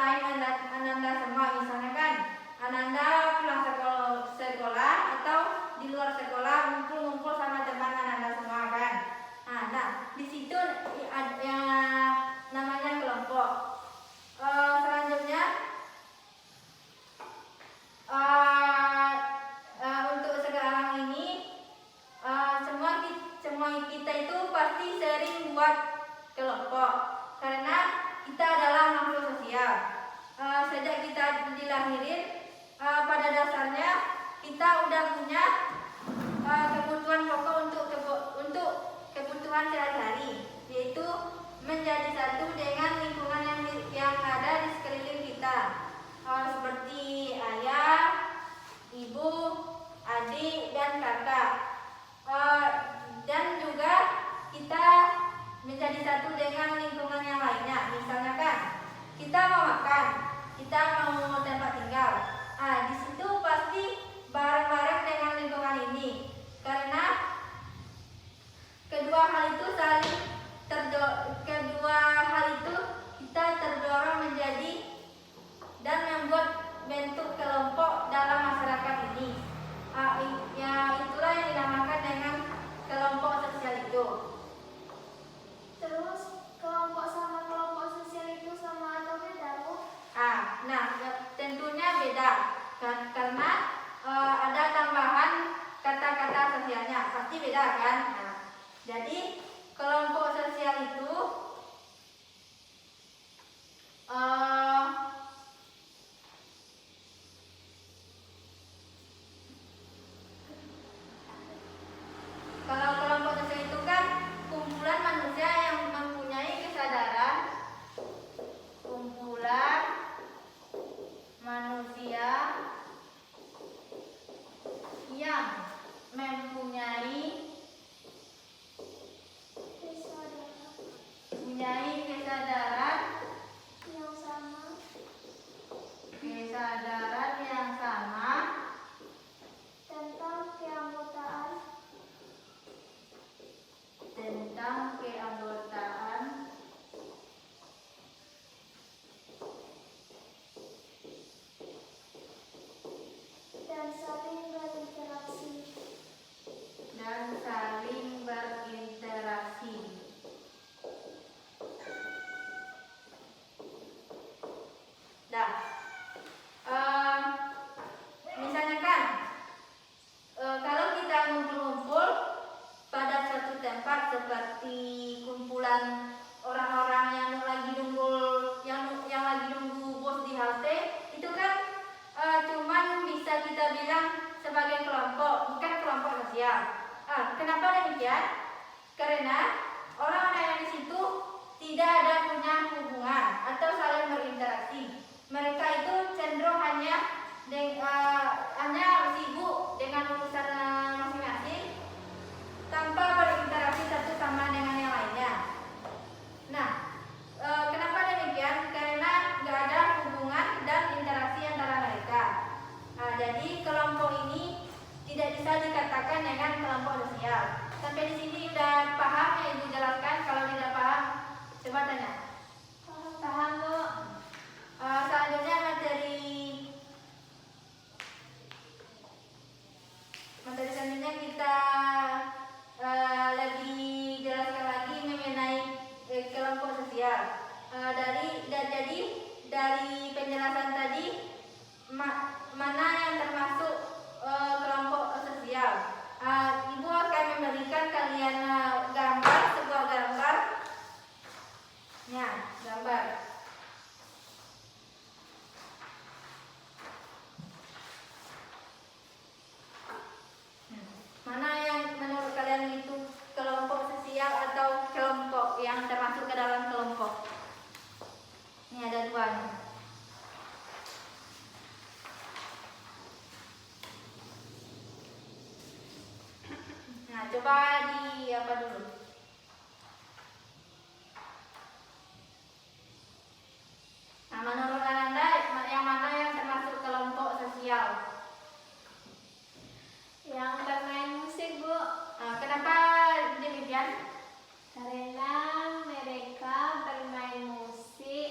bermain Ananda semua. Misalnya kan Ananda pulang sekolah atau di luar sekolah ngumpul-ngumpul sama teman Ananda semua kan. Nah di situ ada yang namanya kelompok. Selanjutnya untuk sekarang ini semua kita itu pasti sering buat kelompok karena kita adalah makhluk sosial. Sejak kita dilahirin, pada dasarnya kita udah punya kebutuhan pokok untuk kebutuhan sehari-hari, yaitu menjadi satu dengan lingkungan yang ada di sekeliling kita, seperti ayah, ibu, adik, dan kakak. Dan juga kita menjadi satu dengan lingkungan yang lainnya. Misalnya kan kita mau makan, kita mau tempat tinggal. Di situ pasti bareng-bareng dengan lingkungan ini, karena kedua hal itu kita terdorong menjadi dan membuat bentuk kelompok dalam masyarakat ini. Itulah yang dinamakan dengan kelompok sosial itu. Terus kelompok sama kelompok sosial itu sama atau beda, Bu? Tentunya beda karena ada tambahan kata-kata sosialnya, pasti beda kan. Jadi kelompok sosial itu kalau kelompok sosial itu kan kumpulan manusia yang mempunyai kesadaran, kumpulan manusia yang mempunyai kesadaran yang sama tentang keanggotaan dan saling berinteraksi. Misalnya kan kalau kita ngumpul-ngumpul pada suatu tempat seperti kumpulan orang-orang yang lagi nunggu bos di halte, itu kan cuman bisa kita bilang sebagai kelompok, bukan kelompok sosial. Kenapa demikian? Karena orang-orang yang di situ tidak ada punya hubungan atau saling berinteraksi. Mereka itu cenderung hanya sibuk dengan urusan masing-masing tanpa berinteraksi satu sama dengan yang lainnya. Kenapa demikian? Karena nggak ada hubungan dan interaksi antara mereka. Jadi kelompok ini tidak bisa dikatakan dengan kelompok sosial. Sampai di sini udah paham ya Ibu jelaskan? Kalau tidak paham, coba tanya. Paham, Bu? Selanjutnya materi selanjutnya kita lebih jelaskan lagi mengenai kelompok sosial. Dari penjelasan tadi, mana yang termasuk kelompok sosial? Ibu akan memberikan kalian sebuah gambar. Gambar. Mana yang menurut kalian itu kelompok sosial atau kelompok yang termasuk ke dalam kelompok? Ini ada dua nih. Coba di apa dulu? Menurut Ananda yang mana yang termasuk kelompok sosial? Yang bermain musik, Bu. Kenapa demikian? Karena mereka bermain musik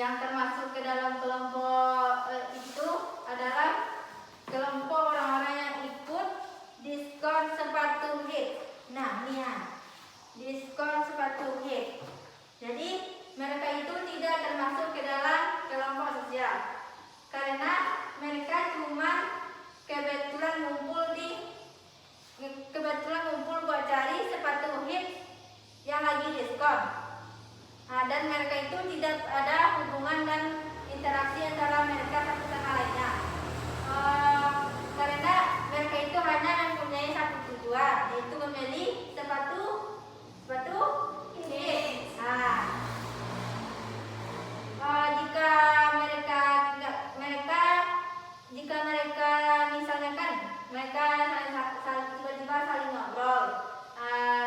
yang termasuk ke dalam kelompok itu adalah kelompok orang-orang yang ikut diskon sepatu hit. Nah, ini ya, diskon sepatu hit. Jadi mereka itu tidak termasuk ke dalam kelompok sosial karena mereka cuma kebetulan ngumpul buat cari sepatu hit yang lagi diskon. Nah, dan mereka itu tidak ada hubungan dan interaksi antara mereka satu sama lainnya. Karena mereka itu hanya mempunyai satu tujuan, yaitu membeli sepatu hit. Nah, jika mereka misalnya kan mereka tiba-tiba saling ngobrol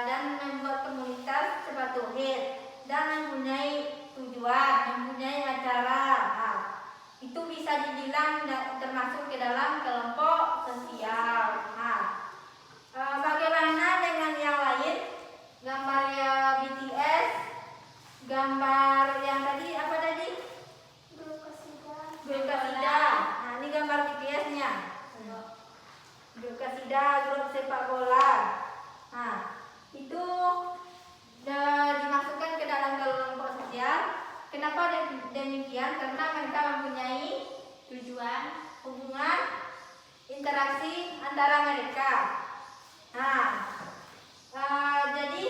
dan membuat komunitas sepatu hit dan mempunyai tujuan, mempunyai acara, itu bisa dibilang termasuk ke dalam kelompok sosial. Bagaimana dengan yang lain? Gambarnya BTS, gambar yang tadi apa tadi? Grup Kasida. Nah, ini gambar BTS-nya. Grup Kasida, grup sepak bola. Nah, itu dimasukkan ke dalam kelompok sosial. Kenapa demikian? Karena mereka mempunyai tujuan, hubungan, interaksi antara mereka. Jadi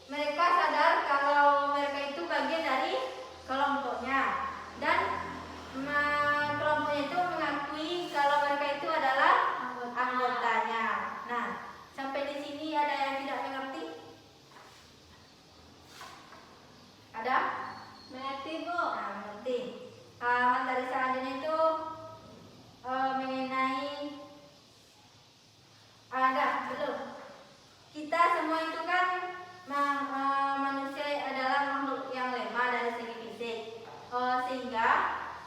mereka sadar kalau mereka itu bagian dari kelompoknya dan kelompoknya itu mengakui kalau mereka itu adalah anggotanya. Nah, sampai di sini ada yang tidak mengerti? Ada? Mengerti, Bu? Nah, mengerti. Materi selanjutnya itu mengenai belum. Kita semua itu kan manusia adalah makhluk yang lemah dari segi fisik, sehingga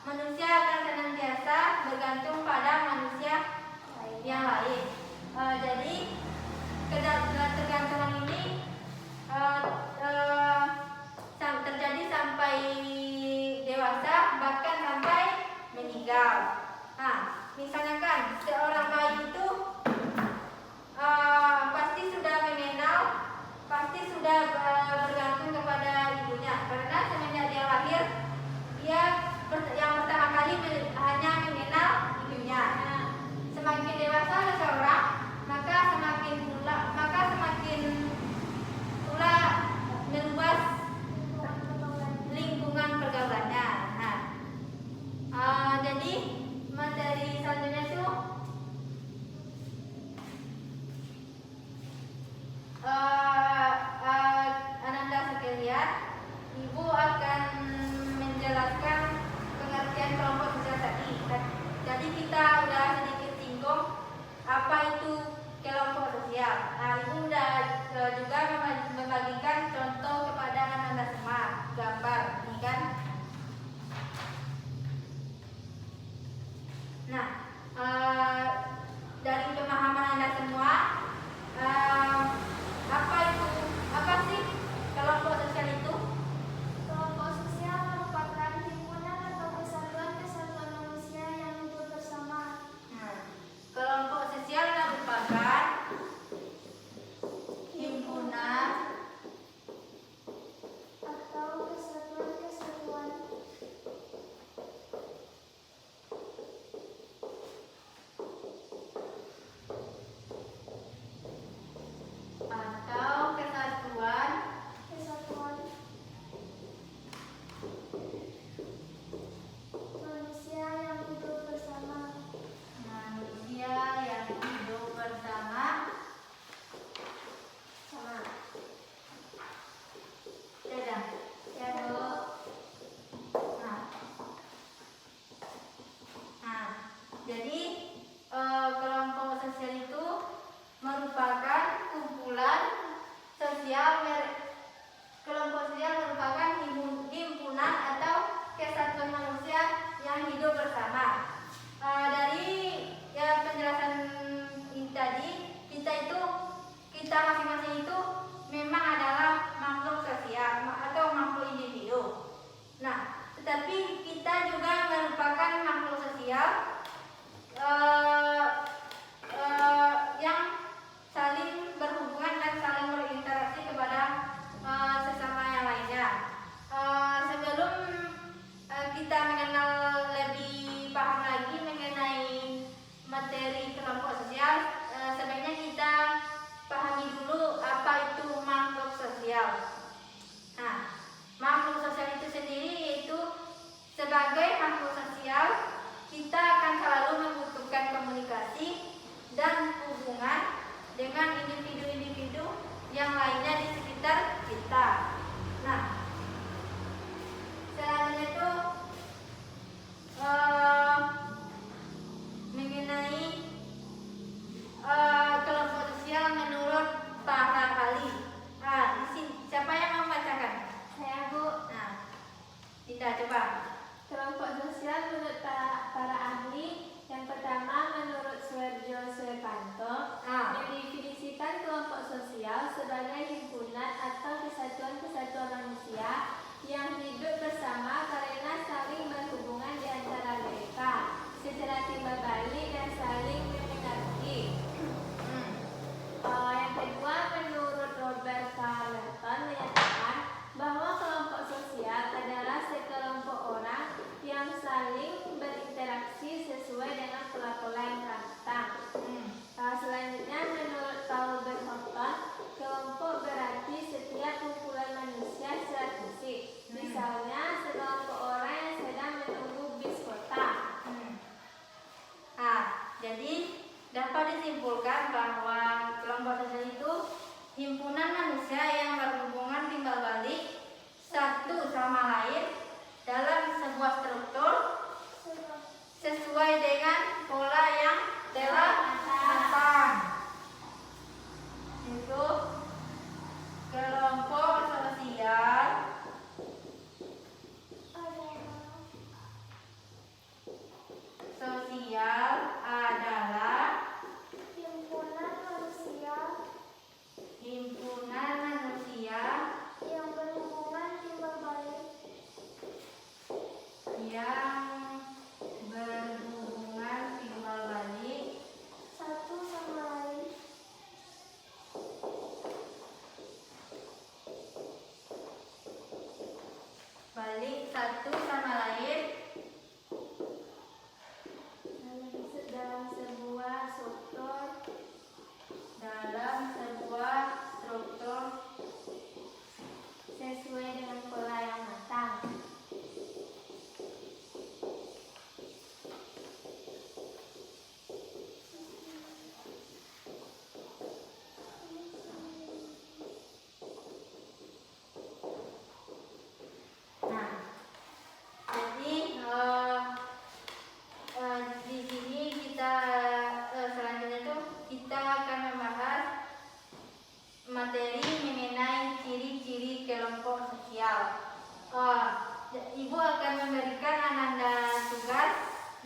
manusia akan senantiasa bergantung pada manusia yang lain. Jadi ketergantungan ini terjadi sampai dewasa, bahkan sampai meninggal. Nah, misalnya kan seorang bayi itu pasti sudah mengenal, pasti sudah bergantung kepada ibunya karena semenjak dia lahir dia yang pertama kali hanya mengenal ibunya. Semakin dewasa seseorang, maka semakin pula meluas lingkungan pergaulannya. Jadi materi selanjutnya itu Ananda sekalian, Ibu akan menjelaskan pengertian kelompok sosial tadi. Jadi kita udah sedikit singgung apa itu kelompok sosial. Ibu udah juga membagikan contoh kepada Ananda semua, gambar ini kan. Nah, dari pemahaman Anda semua, apa sih kelompok sosial itu? Kelompok sosial merupakan himpunan atau kesatuan manusia yang hidup bersama. Kelompok sosial merupakan himpunan yang lainnya di sekitar kita. Nah, selanjutnya itu mengenai kelompok sosial menurut para ahli. Di sini siapa yang mau membacakan? Saya, Bu. Nah, Dinda coba. Kelompok sosial menurut para ahli. Yang pertama, menurut Suwerjo Suepanto, mendefinisikan kelompok sosial sebagai himpunan atau kesatuan-kesatuan manusia yang hidup bersama karena saling berhubungan di antara mereka secara timbal balik dan saling mengerti. Yang kedua, menurut Robert Carleton menyatakan bahwa kelompok sosial adalah sekelompok orang yang saling berinteraksi sesuai dengan pola-pola yang terancam. Selanjutnya, menurut Paul Berhofton, kelompok berarti setiap kumpulan manusia secara fisik. Misalnya, sekelompok orang yang sedang menunggu bis kota. Jadi dapat disimpulkan bahwa kelompok sosial itu himpunan manusia yang berhubungan timbal balik satu sama lain dalam sebuah struktur sesuai dengan pola yang telah matang. Itu kelompok sosial adalah Himpunan manusia yang berhubungan timbal balik satu sama lain dalam sebuah struktur sesuai dengan pola yang matang. Jadi di sini kita selanjutnya tuh kita akan membahas materi mengenai ciri-ciri kelompok sosial. Ibu akan memberikan Ananda tugas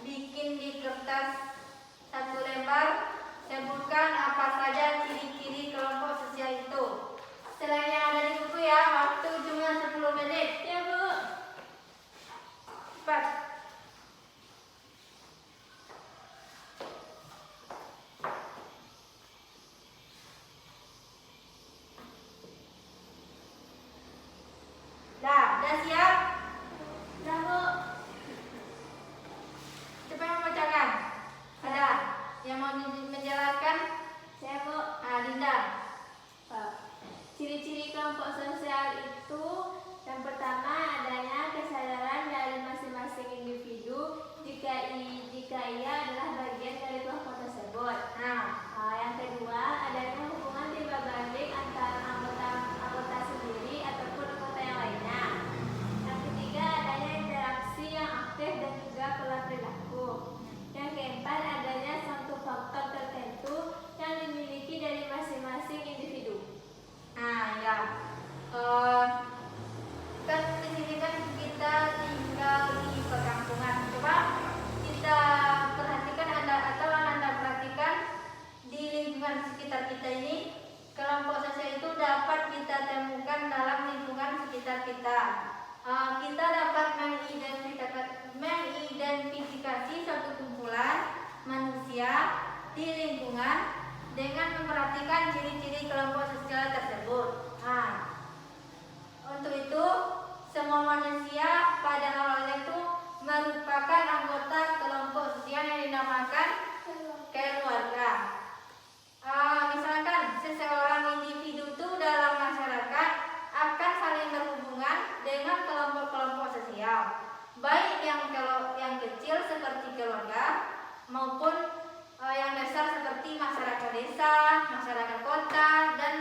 bikin di kertas 1 lembar, sebutkan apa saja ciri-ciri kelompok sosial itu. Selain yang ada di buku ya, waktu cuma 10 menit. Ya, Bu. Cepat. Udah siap? Dah, Bu. Siapa yang membacakan? Ada yang mau menjelaskan? Saya, Bu. Dinda. Ciri-ciri kelompok sosial itu yang pertama adanya kesadaran dari masing-masing individu jika ia adalah bagian dari kelompok tersebut. Yang kedua adanya hubungan timbal balik antara anggota sendiri ataupun anggota yang lainnya. Yang ketiga adanya interaksi yang aktif dan juga pola perilaku. Yang keempat adanya suatu faktor tertentu yang dimiliki dari masing-masing individu. Kan di sini kan kita tinggal di perkampungan. Coba kita perhatikan Anda perhatikan di lingkungan sekitar kita ini, kelompok sosial itu dapat kita temukan dalam lingkungan sekitar kita. Kita dapat mengidentifikasi suatu kumpulan manusia di lingkungan dengan memperhatikan ciri-ciri kelompok sosial tersebut. Untuk itu, semua manusia pada awalnya itu merupakan anggota kelompok sosial yang dinamakan keluarga. Misalkan seseorang individu itu dalam masyarakat akan saling berhubungan dengan kelompok-kelompok sosial, baik yang kecil seperti keluarga maupun yang besar seperti masyarakat desa, masyarakat kota, dan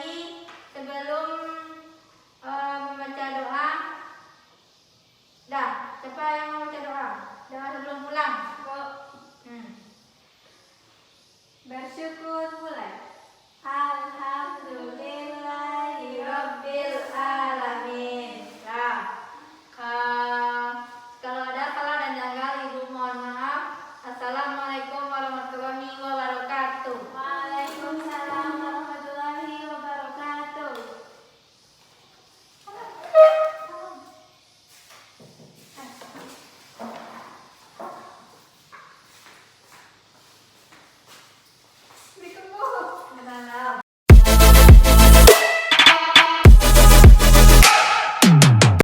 lagi sebelum membaca doa. Dah, siapa yang mau baca doa? Doa sebelum pulang. Bersyukur mulai.